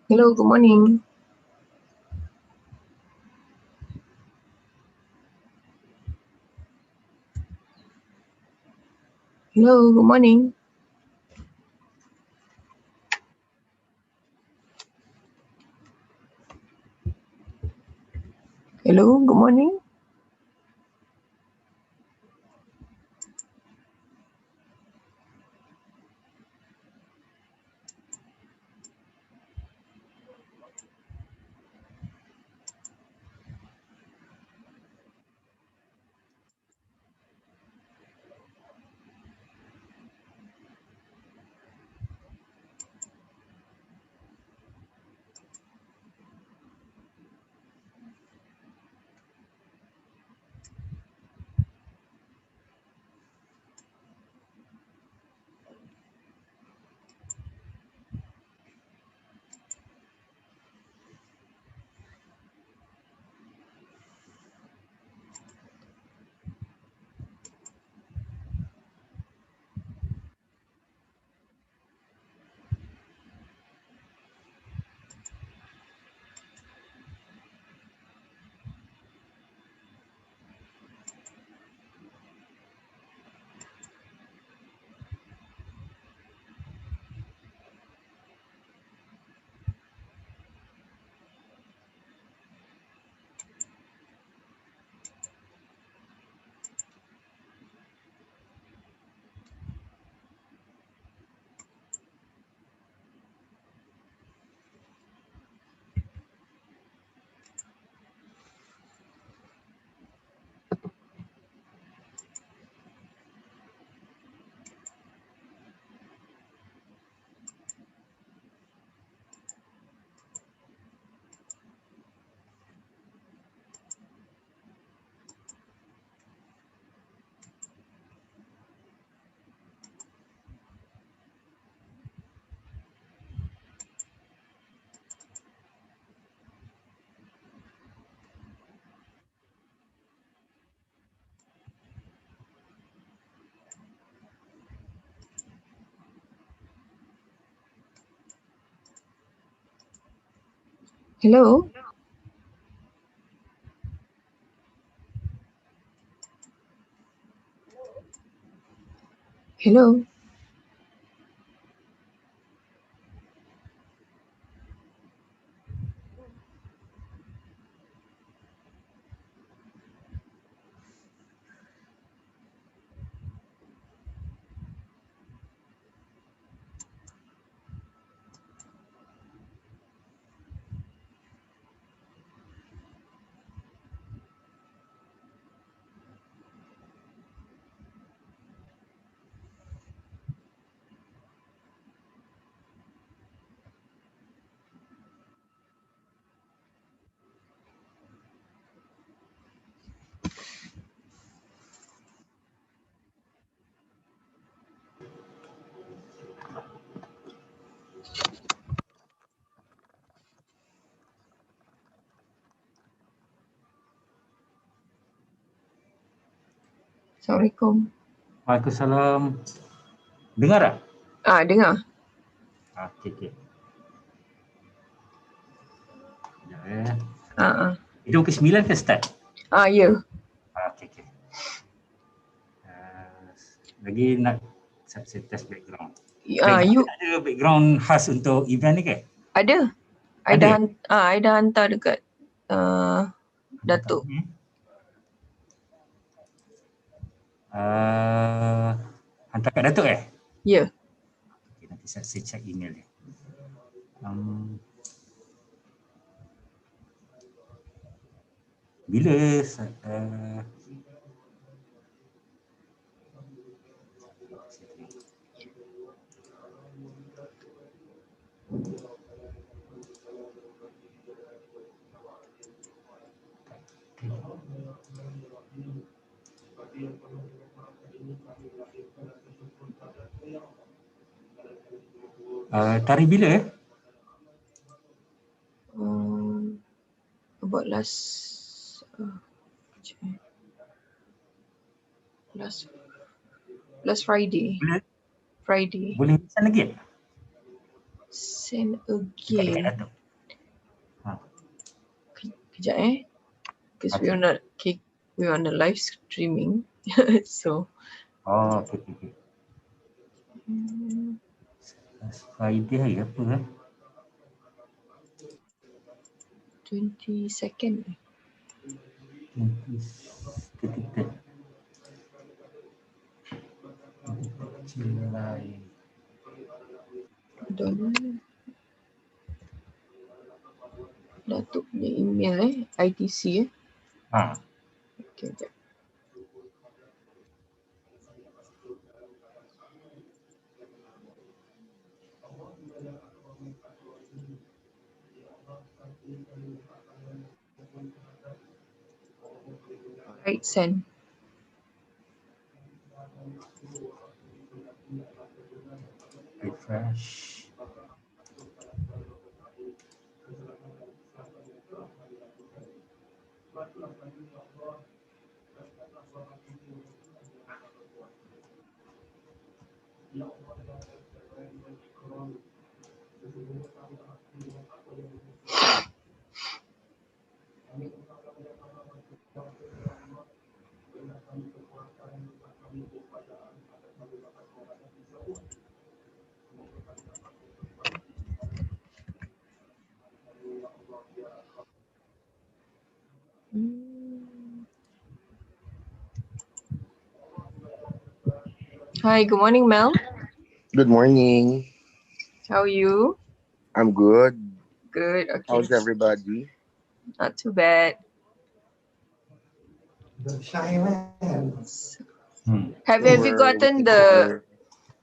Hello, good morning. Hello, good morning. Hello, good morning. Hello. Hello. Assalamualaikum. Waalaikumsalam. Dengar tak? Dengar. Okey. Sekejap Itu pukul 9 ke start? Ya. Okey. Lagi nak saya test background. You Ada background khas untuk event ni ke? ada. I dah hantar dekat Datuk. Hantar kat Datuk Ya. Okay, nanti saya check email dia. Bila tarikh bila About last Friday. Boleh send lagi? Send Dekat again. Datuk. Kejap because Okay. we're on the live streaming. So Oh, okay. Friday hari apa 22nd. 23rd July. Datuk punya email ITC Okay, sekejap. Right, send. Refresh. Hi, good morning, Mel. Good morning. How are you? I'm good. Good. Okay. How's everybody? Not too bad. Have you gotten the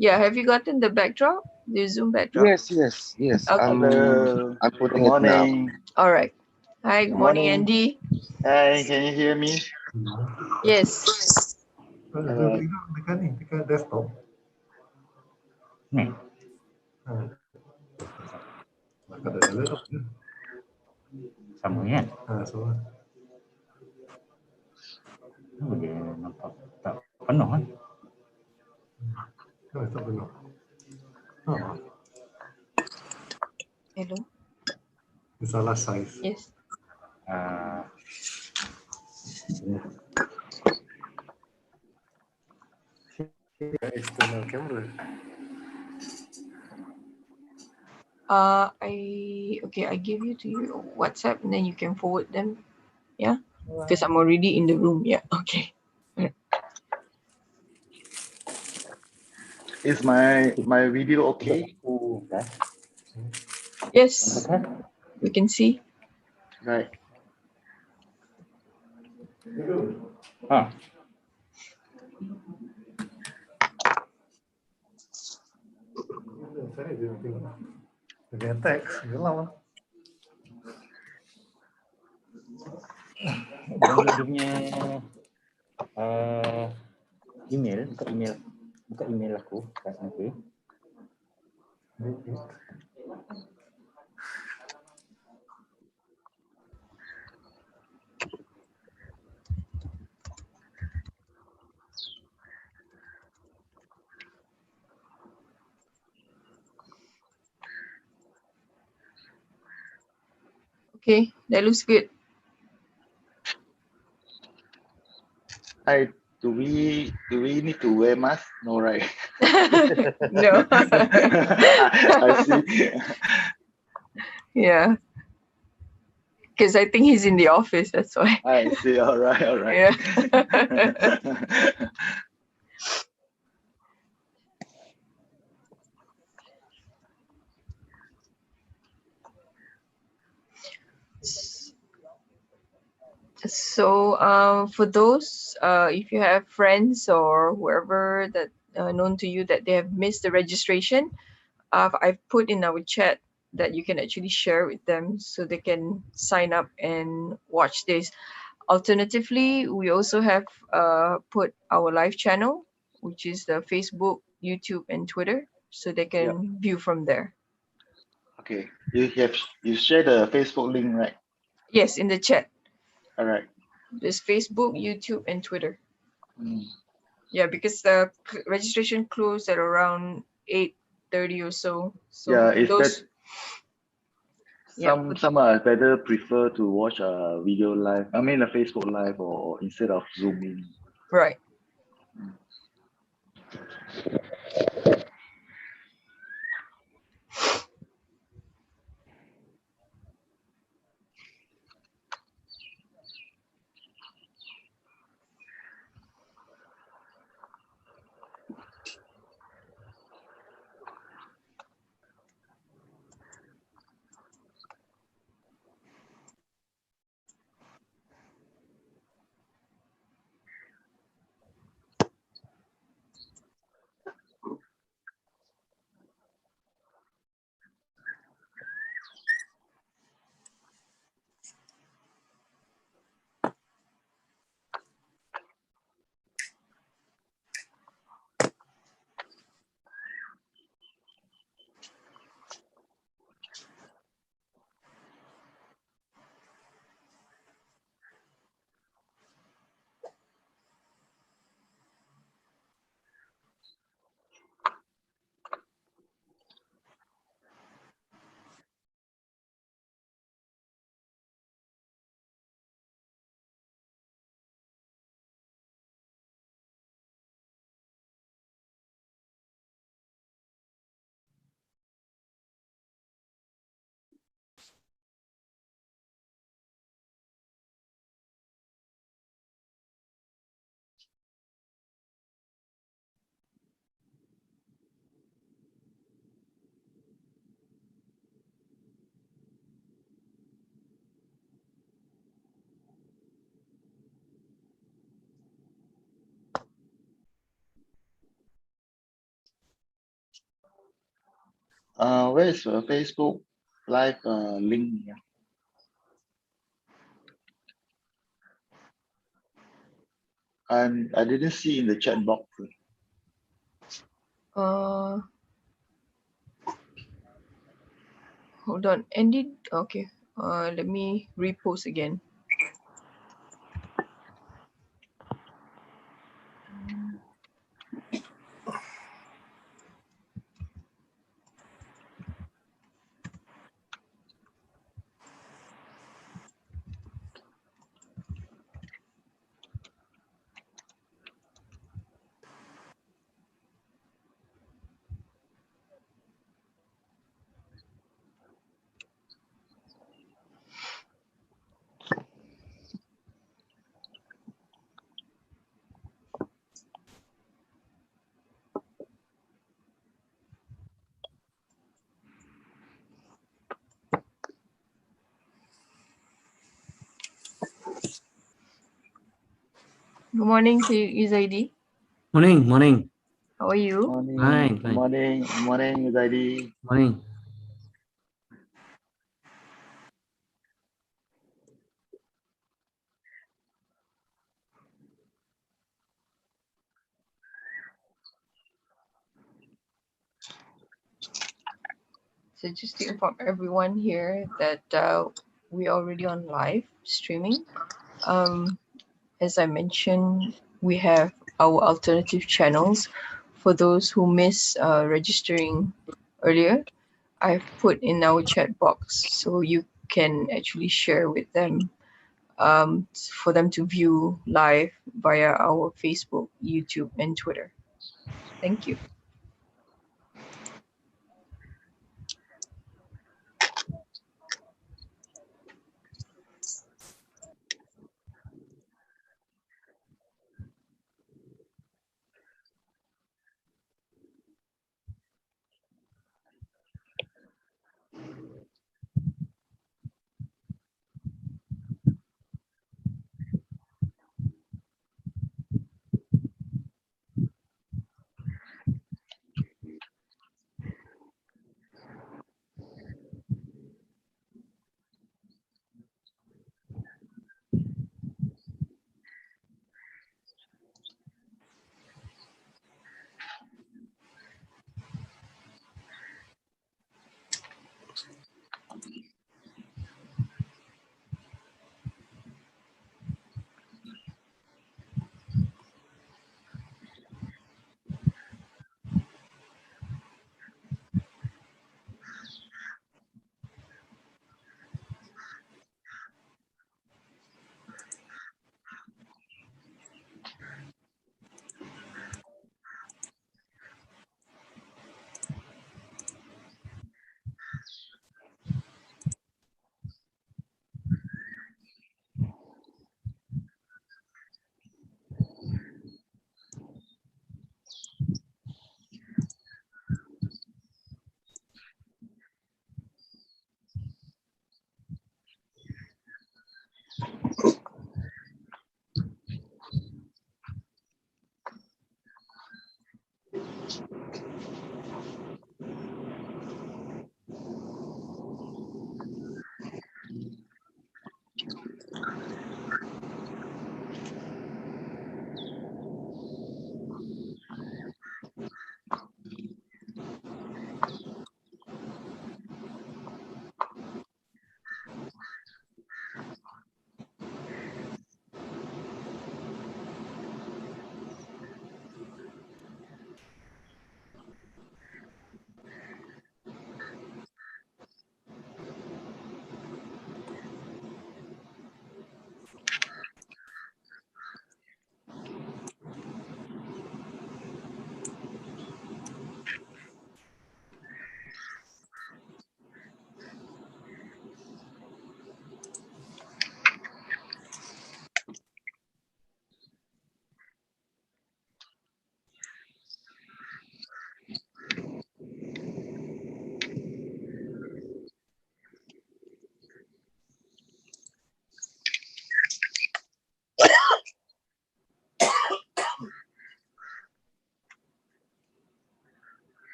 have you gotten the backdrop? The Zoom backdrop? Yes. Okay. I'm putting it now. All right. Hi, good morning, Andy. Hi, can you hear me? Yes. Dekat desktop. Ni. Ada laptop je. Sama kan? Sama. Kenapa dia nampak tak penuh kan? Tak penuh. Hello. Salah size. Yes. External camera. I give you to your WhatsApp and then you can forward them. Yeah. Because I'm already in the room. Yeah. Okay. Is my video okay? Yes. We can see. Right. Saya dia tengok. Dia teks, gelap. Download dia punya email, buka email aku kat nanti. Okay, that looks good. Hi, do we need to wear mask? No, right? No. I see. Yeah. Because I think he's in the office, that's why. I see. All right. Yeah. So for those, if you have friends or whoever that known to you that they have missed the registration, I've put in our chat that you can actually share with them so they can sign up and watch this. Alternatively, we also have put our live channel, which is the Facebook, YouTube, and Twitter, so they can view from there. Okay. You share the Facebook link, right? Yes, in the chat. All right. There's Facebook, YouTube, and Twitter. Yeah, because the registration closed at around 8:30 or so. So Yeah, Some are better prefer to watch a video live. I mean a Facebook live or instead of Zooming. Right. Where is Facebook live link? Yeah. I didn't see in the chat box. Hold on. Andy, okay. Let me repost again. Good morning to you, Zaidi. Morning. How are you? Morning. Fine. Morning, Zaidi. Morning. So just to inform everyone here that we're already on live streaming. As I mentioned, we have our alternative channels for those who miss registering earlier. I've put in our chat box so you can actually share with them for them to view live via our Facebook, YouTube, and Twitter. Thank you.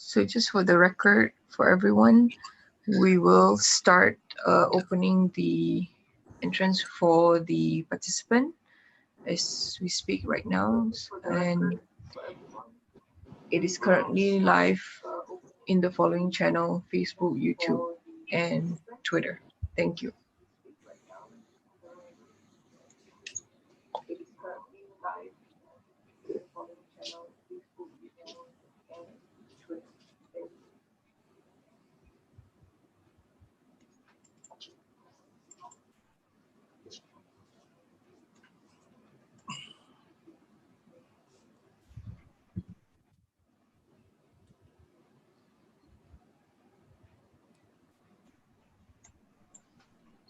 So just for the record, for everyone, we will start opening the entrance for the participant as we speak right now, and it is currently live in the following channel: Facebook, YouTube, and Twitter. Thank you.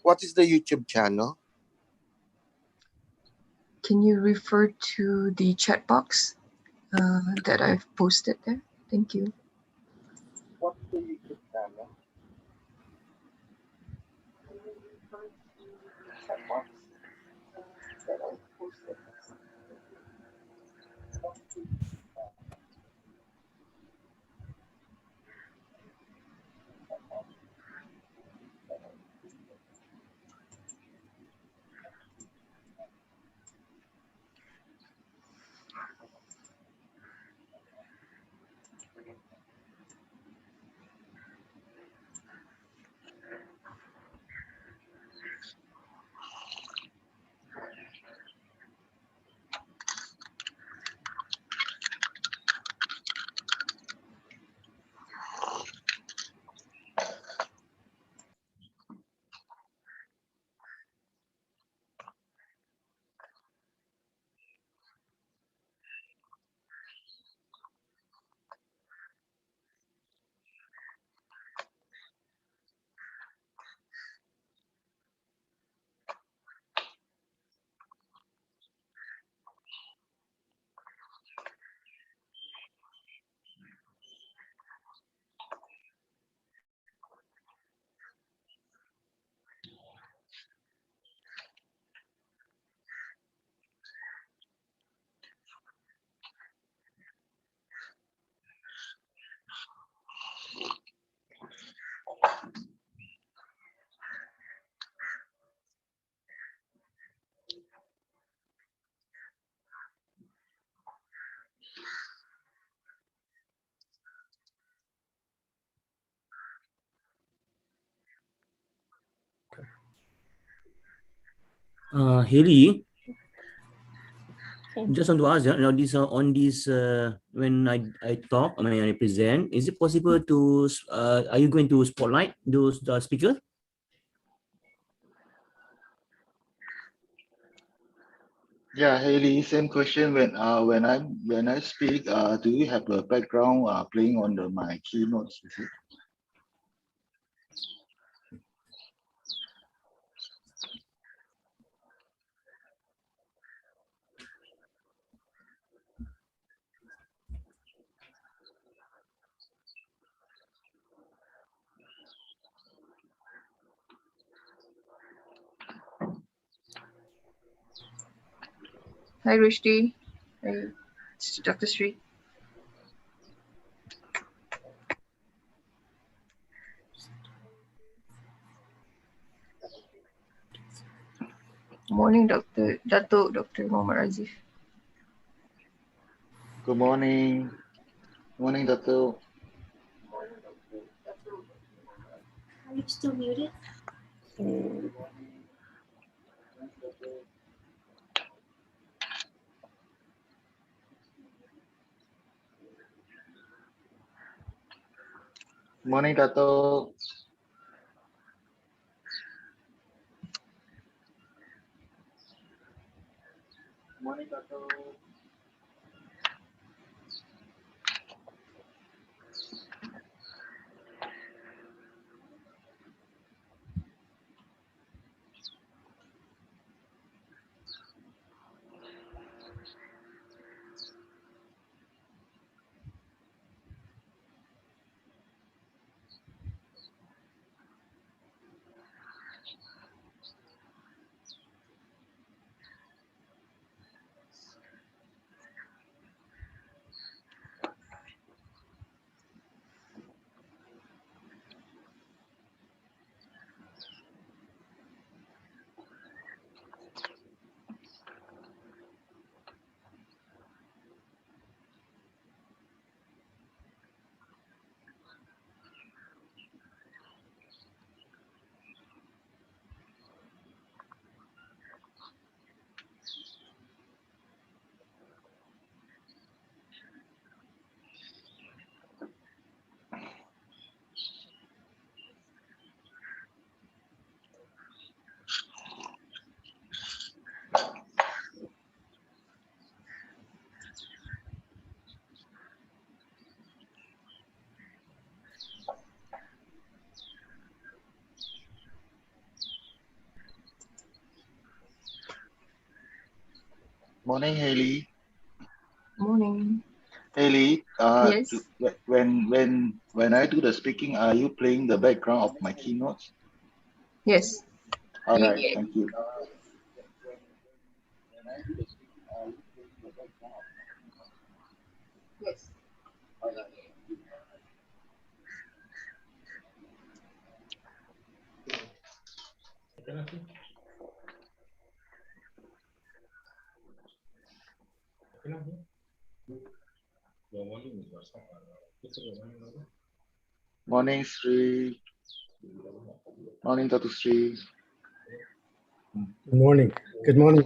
What is the YouTube channel? Can you refer to the chat box that I've posted there? Thank you. What's the YouTube channel? Haley, just want to ask, this on this when I talk, I mean I present, is it possible to are you going to spotlight those speaker? Yeah, Haley, same question. When I speak, do you have a background playing on my keynotes? Is it? Hi, Rishti. Hi, Dr. Sri. Morning, Dr. Muhammad Azif. Good morning. Morning, Doctor. Are you still muted? Morning, Doctor. Morning, Doctor. Morning, Haley. Morning. Haley, Yes. when I do the speaking, are you playing the background of my keynotes? Yes. All right, Yeah. thank you. Yes. Morning, Sri. Morning, Dr. Sri. Good morning. Good morning.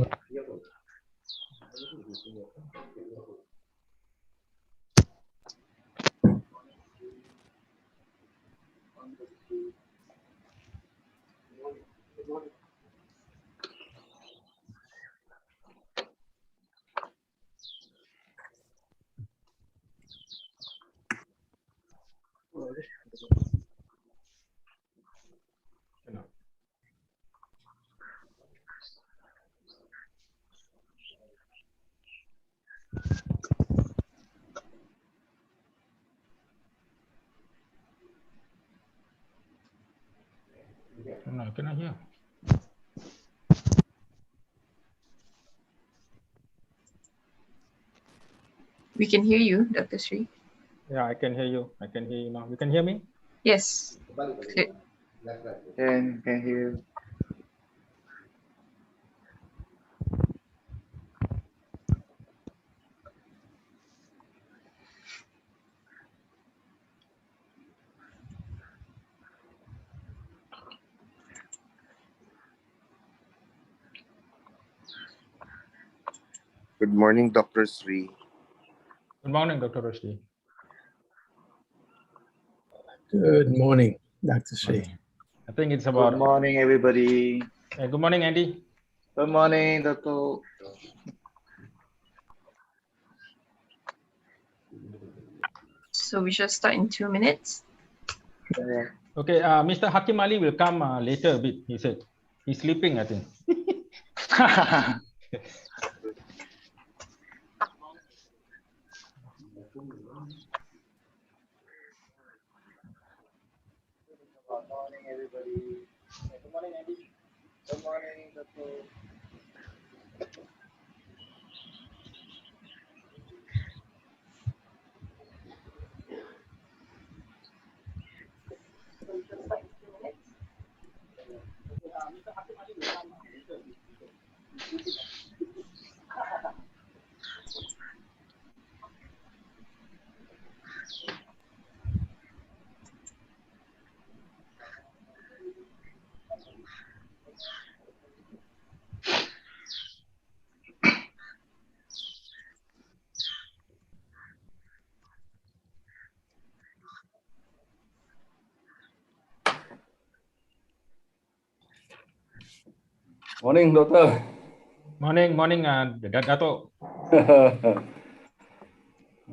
No, I cannot hear. We can hear you, Dr. Sri. Yeah, I can hear you. I can hear you now. You can hear me? Yes. Clear. Can hear. Good morning, Dr. Sri. Good morning, Dr. Rushdie. Good morning, Dr. Sri. I think it's Good about. morning, everybody. Good morning, Andy. Good morning, Dr. So we shall start in 2 minutes. Okay, Mr. Hakim Ali will come later a bit, he said. He's sleeping, I think. Good morning, everybody. Good morning, Andy. Good morning, Dr. Morning, doctor. Morning, Dato.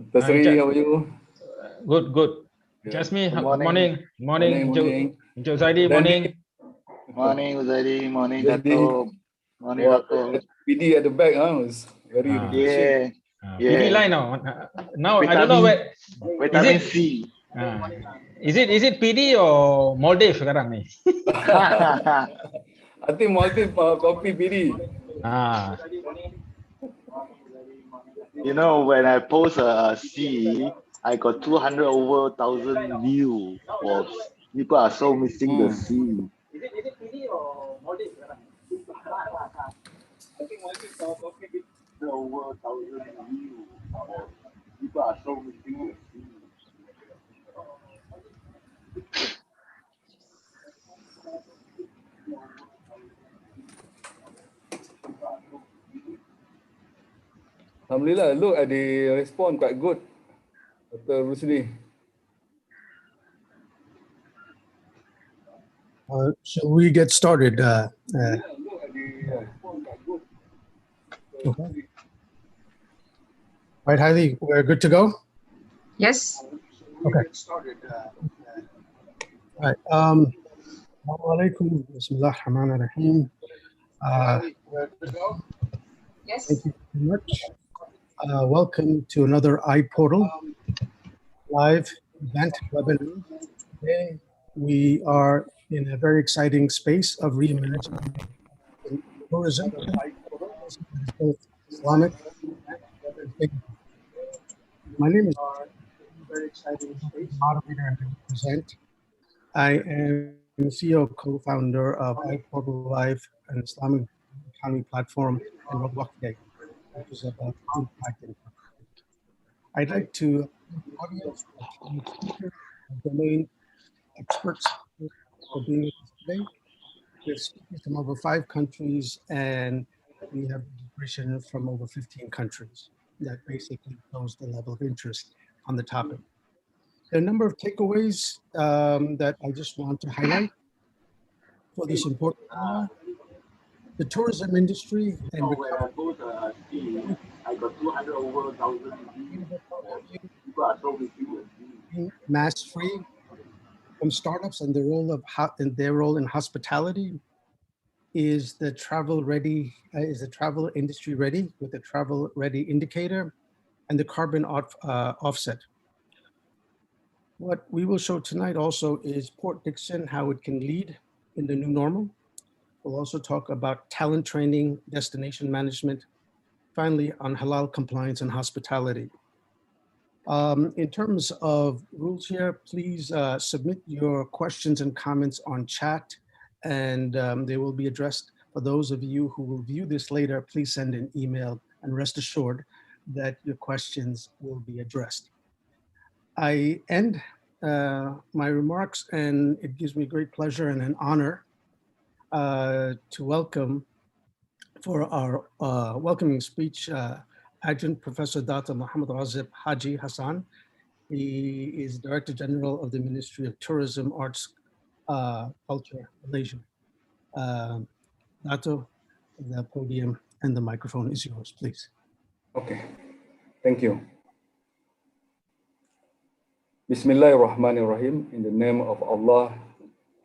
Dr. Sri, how are you? Good, good. Good. Jasmine, Good good morning. morning. Morning, Morning. Encik Zaidi, Dandy. morning. Morning, Uzadi. Morning, Jadi, Dato. Morning, wow, Dato. PD at the back was very refreshing. Yeah. PD Yeah. line now. Now I don't know where. Vitamin Is it? C. Is it PD or Maldives sekarang ni? I think multi coffee PD. You know, when I post a C, I got 200 over 1,000 views. People are so missing the C. Is it PD or Maldives sekarang? I think coffee over 1,000 views. People are so missing the C. Alhamdulillah, look at the response quite good. Dr. Rusdi. Shall we get started? Okay. Right, Heidi, we're good to go? Yes. Okay. All right. Assalamu alaikum. Bismillah ar-Rahman ar-Rahim. Thank you very much. Welcome to another iPortal live event webinar. Today, we are in a very exciting space of reimagining tourism, both Islamic and sustainable. My name is moderator and present. I am CEO, co-founder of iPortal Live, an Islamic economy platform, and Roadblock Day, which is about impact and I'd like to the audience, speakers, domain experts for being with us today. We have speakers from over 5 countries, and we have registration from over 15 countries. That basically shows the level of interest on the topic. There are a number of takeaways that I just want to highlight for this important webinar. The tourism industry and I got 200 over 1,000 people are so mass free from startups and the role of their role in hospitality. Is the travel ready? Is the travel industry ready with the travel ready indicator and the carbon offset? What we will show tonight also is Port Dickson, how it can lead in the new normal. We'll also talk about talent training, destination management, finally on halal compliance and hospitality. In terms of rules here, please submit your questions and comments on chat, and they will be addressed. For those of you who will view this later, please send an email and rest assured that your questions will be addressed. I end my remarks, and it gives me great pleasure and an honor to welcome for our welcoming speech, Adjunct Professor Dr. Muhammad Razib Haji Hassan. He is Director General of the Ministry of Tourism, Arts, Culture, Malaysia. Dato, the podium and the microphone is yours, please. Okay, thank you. Bismillahirrahmanirrahim. In the name of Allah,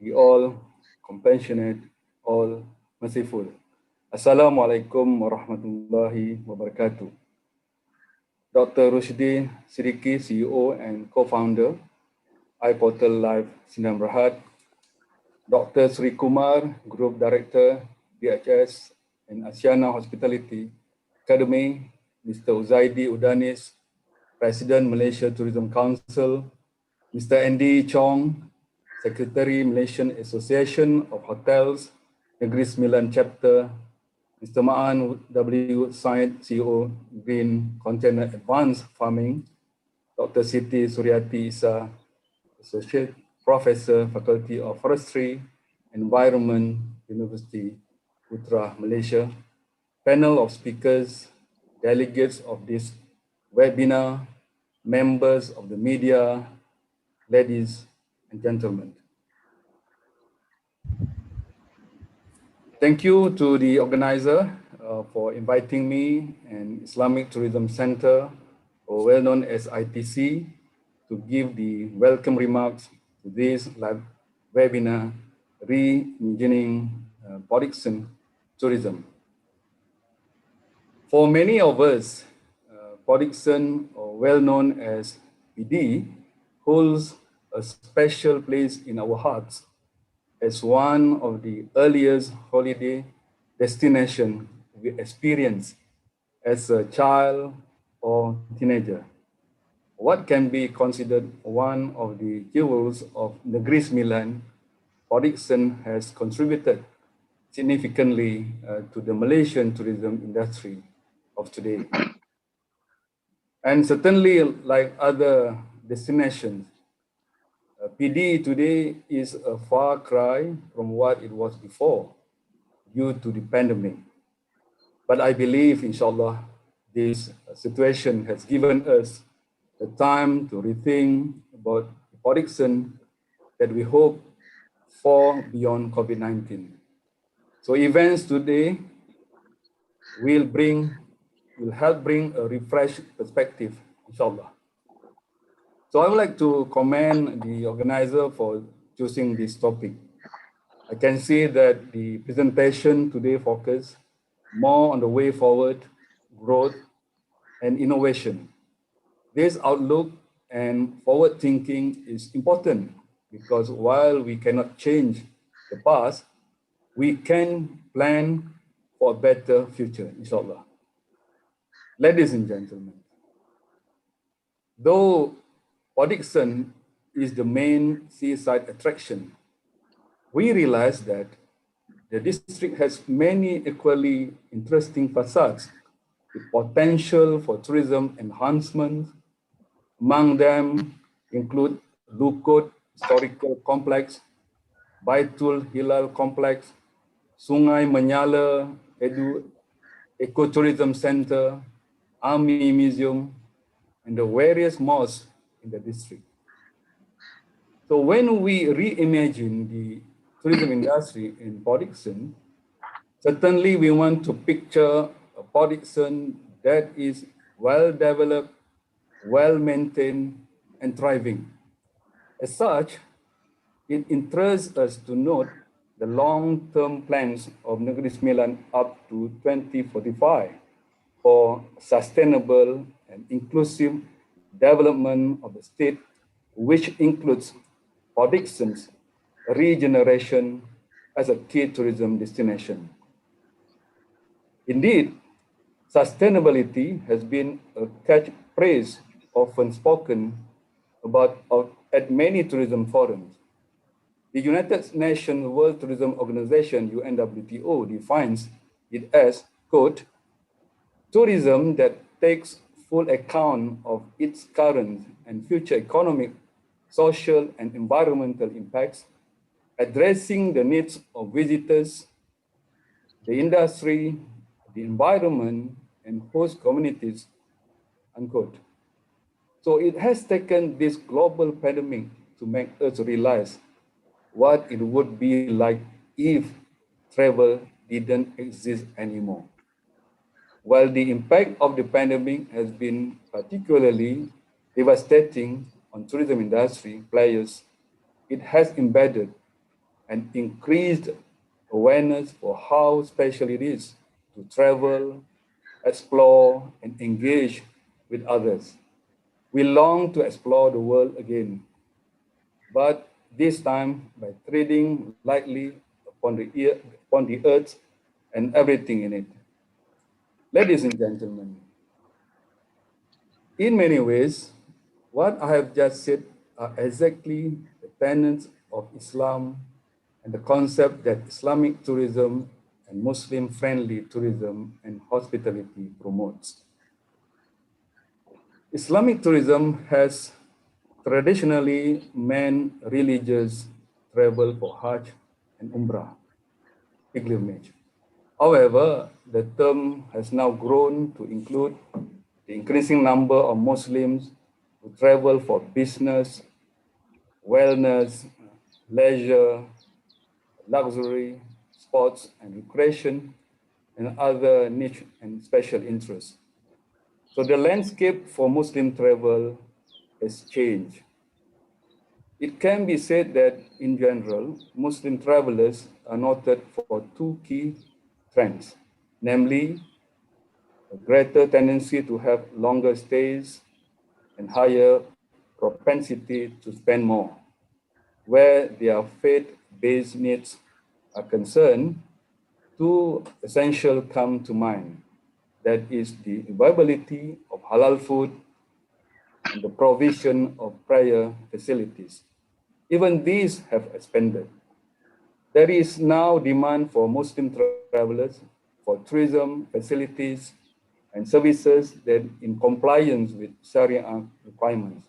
the all compassionate, all merciful. Assalamualaikum warahmatullahi wabarakatuh. Dr. Rushdie Siddiqui, CEO and co-founder, iPortal Live Sdn Bhd. Dr. Sri Kumar, Group Director, DHS and Asiana Hospitality Academy. Mr. Uzaidi Udanis, President Malaysia Tourism Council. Mr. Andy Chong, Secretary Malaysian Association of Hotels, Negeri Sembilan Chapter. Mr. Ma'an W. Syed, CEO, Green Container Advanced Farming. Dr. Siti Suryati Isa, Associate Professor, Faculty of Forestry, Environment, University, Putra, Malaysia. Panel of speakers, delegates of this webinar, members of the media, ladies and gentlemen. Thank you to the organizer for inviting me and Islamic Tourism Center, or well known as ITC, to give the welcome remarks to this live webinar, Reimagining Port Dickson Tourism. For many of us, Port Dickson, or well known as PD, holds a special place in our hearts as one of the earliest holiday destinations we experienced as a child or teenager. What can be considered one of the jewels of Negeri Sembilan, Port Dickson has contributed significantly to the Malaysian tourism industry of today. And certainly, like other destinations, PD today is a far cry from what it was before due to the pandemic. But I believe, inshallah, this situation has given us the time to rethink about Port Dickson that we hope for beyond COVID-19. So events today will help bring a refreshed perspective, inshallah. So I would like to commend the organizer for choosing this topic. I can see that the presentation today focuses more on the way forward growth, and innovation. This outlook and forward thinking is important because while we cannot change the past, we can plan for a better future, inshallah. Ladies and gentlemen, though Port Dickson is the main seaside attraction, we realize that the district has many equally interesting facades with potential for tourism enhancement. Among them include Lukut Historical Complex, Baitul Hilal Complex, Sungai Menyala Ecotourism Center, Army Museum, and the various mosques in the district. So when we reimagine the tourism industry in Port Dickson, certainly we want to picture a Port Dickson that is well developed, well maintained, and thriving. As such, it interests us to note the long-term plans of Negeri Sembilan up to 2045 for sustainable and inclusive development of the state, which includes Port Dickson's regeneration as a key tourism destination. Indeed, sustainability has been a catchphrase often spoken about at many tourism forums. The United Nations World Tourism Organization, UNWTO, defines it as, quote, tourism that takes full account of its current and future economic, social, and environmental impacts, addressing the needs of visitors, the industry, the environment, and host communities, unquote. So it has taken this global pandemic to make us realize what it would be like if travel didn't exist anymore. While the impact of the pandemic has been particularly devastating on tourism industry players, it has embedded and increased awareness for how special it is to travel, explore, and engage with others. We long to explore the world again, but this time by treading lightly upon the earth and everything in it. Ladies and gentlemen, in many ways, what I have just said are exactly the tenets of Islam and the concept that Islamic tourism and Muslim-friendly tourism and hospitality promotes. Islamic tourism has traditionally meant religious travel for Hajj and Umrah pilgrimage. However, the term has now grown to include the increasing number of Muslims who travel for business, wellness, leisure, luxury, sports and recreation, and other niche and special interests. So the landscape for Muslim travel has changed. It can be said that in general, Muslim travelers are noted for two key trends, namely a greater tendency to have longer stays and higher propensity to spend more. Where their faith-based needs are concerned, two essentials come to mind. That is the availability of halal food and the provision of prayer facilities. Even these have expanded. There is now demand for Muslim travelers for tourism facilities and services that in compliance with Sharia requirements.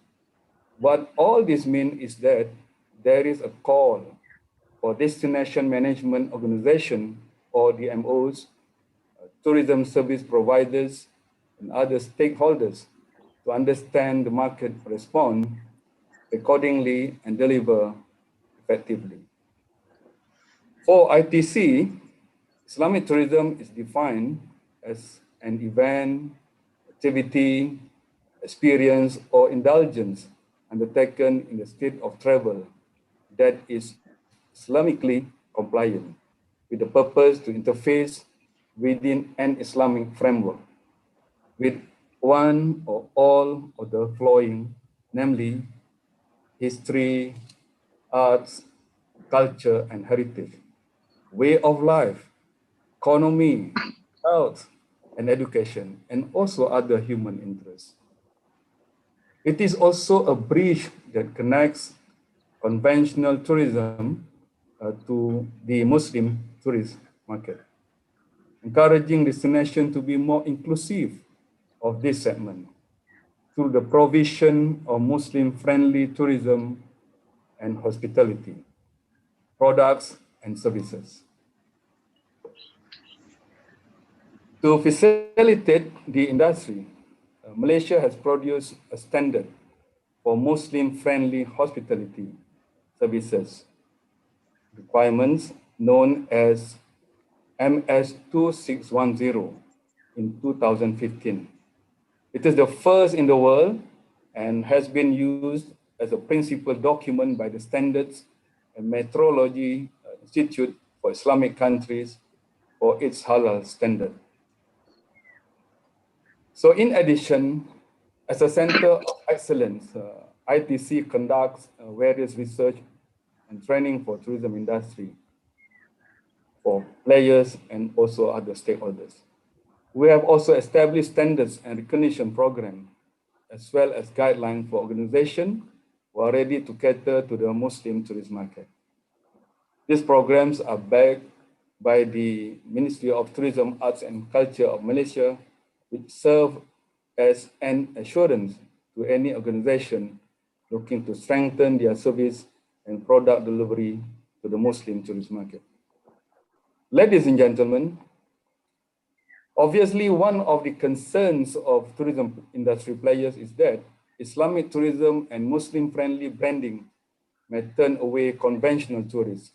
What all this means is that there is a call for destination management organization or DMOs, tourism service providers, and other stakeholders to understand the market response accordingly and deliver effectively. For ITC, Islamic tourism is defined as an event, activity, experience, or indulgence undertaken in the state of travel that is Islamically compliant with the purpose to interface within an Islamic framework. with one or all of the following, namely history, arts, culture, and heritage, way of life, economy, health, and education, and also other human interests. It is also a bridge that connects conventional tourism to the Muslim tourist market, encouraging destination to be more inclusive of this segment through the provision of Muslim-friendly tourism and hospitality, products and services. To facilitate the industry, Malaysia has produced a standard for Muslim-friendly hospitality services requirements known as MS 2610 in 2015. It is the first in the world and has been used as a principal document by the Standards and Metrology Institute for Islamic countries for its halal standard. So in addition, as a center of excellence, ITC conducts various research and training for tourism industry for players and also other stakeholders. We have also established standards and recognition program, as well as guidelines for organizations who are ready to cater to the Muslim tourist market. These programs are backed by the Ministry of Tourism, Arts and Culture of Malaysia, which serve as an assurance to any organization looking to strengthen their service and product delivery to the Muslim tourist market. Ladies and gentlemen, obviously one of the concerns of tourism industry players is that Islamic tourism and Muslim-friendly branding may turn away conventional tourists.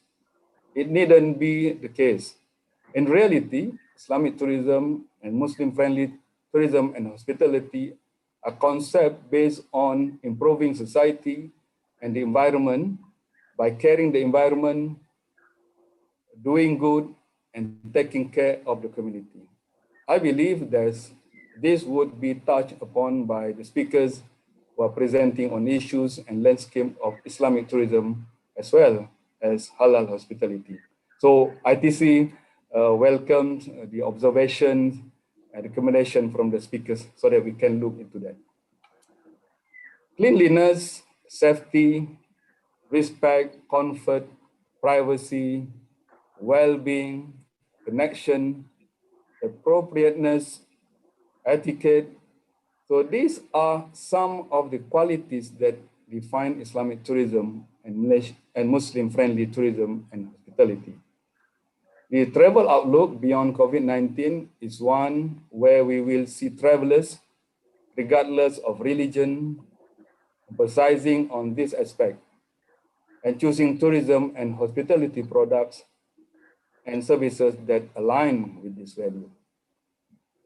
It needn't be the case. In reality, Islamic tourism and Muslim-friendly tourism and hospitality are concepts based on improving society and the environment by caring the environment, doing good, and taking care of the community. I believe that this would be touched upon by the speakers who are presenting on issues and landscape of Islamic tourism as well as halal hospitality. So ITC welcomes the observations and recommendation from the speakers so that we can look into that. Cleanliness, safety, respect, comfort, privacy, well-being, connection, appropriateness, etiquette. So these are some of the qualities that define Islamic tourism and Muslim-friendly tourism and hospitality. The travel outlook beyond COVID-19 is one where we will see travelers, regardless of religion, emphasizing on this aspect and choosing tourism and hospitality products and services that align with this value.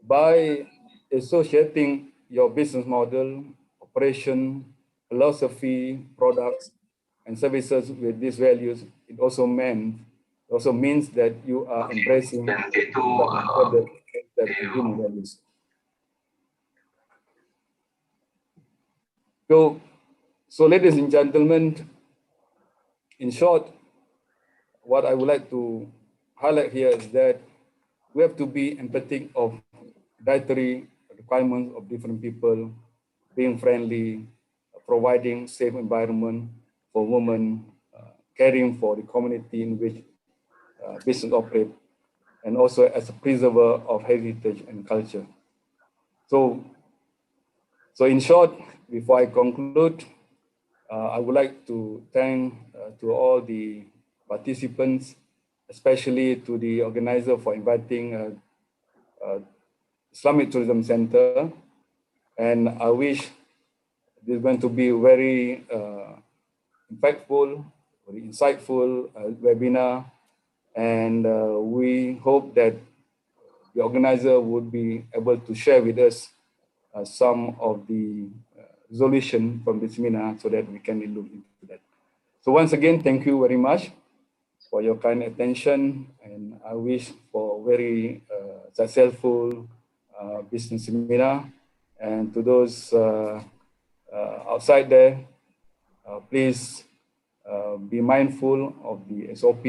By associating your business model, operation, philosophy, products, and services with these values, it also means that you are embracing the human values. So ladies and gentlemen, in short, what I would like to highlight here is that we have to be empathic of dietary requirements of different people, being friendly, providing safe environment for women, caring for the community in which business operate, and also as a preserver of heritage and culture. So in short, before I conclude, I would like to thank to all the participants, especially to the organizer for inviting Islamic Tourism Center. And I wish this is going to be very impactful, very insightful webinar. And we hope that the organizer would be able to share with us some of the resolution from this seminar so that we can look into that. So once again, thank you very much for your kind attention, and I wish for very successful business seminar. And to those outside there, please be mindful of the SOP,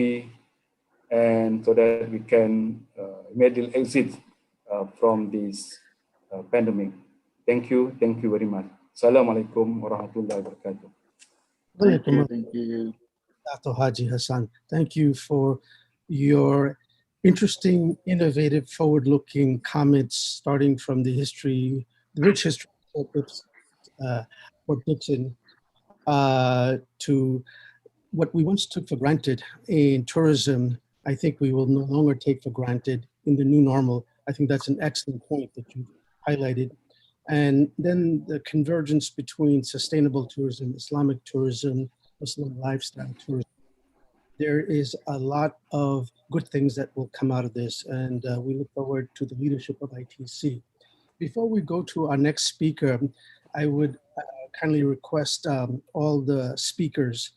and so that we can immediately exit from this pandemic. Thank you very much. Assalamualaikum warahmatullahi wabarakatuh. Thank you. Dr. Haji Hassan, thank you for your interesting, innovative, forward-looking comments, starting from the history, the rich history of Port Dickson, to what we once took for granted in tourism. I think we will no longer take for granted in the new normal. I think that's an excellent point that you highlighted. And then the convergence between sustainable tourism, Islamic tourism, Muslim lifestyle tourism. There is a lot of good things that will come out of this, and we look forward to the leadership of ITC. Before we go to our next speaker, I would kindly request all the speakers,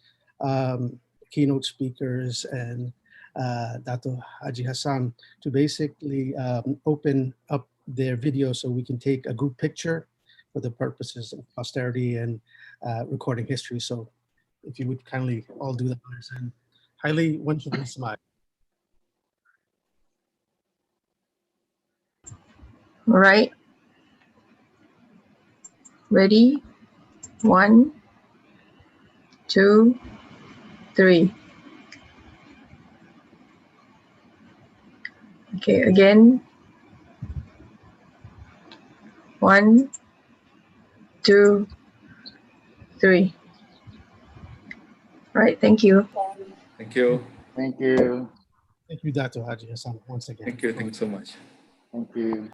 keynote speakers, and Dr. Haji Hassan to basically open up their video so we can take a group picture for the purposes of posterity and recording history. So if you would kindly all do that, and highly one should be smile. All right. Ready? 1, 2, 3. Okay, again. 1, 2, 3. All right, thank you. Thank you. Thank you. Thank you, Dr. Haji Hassan, once again. Thank you so much. Thank you.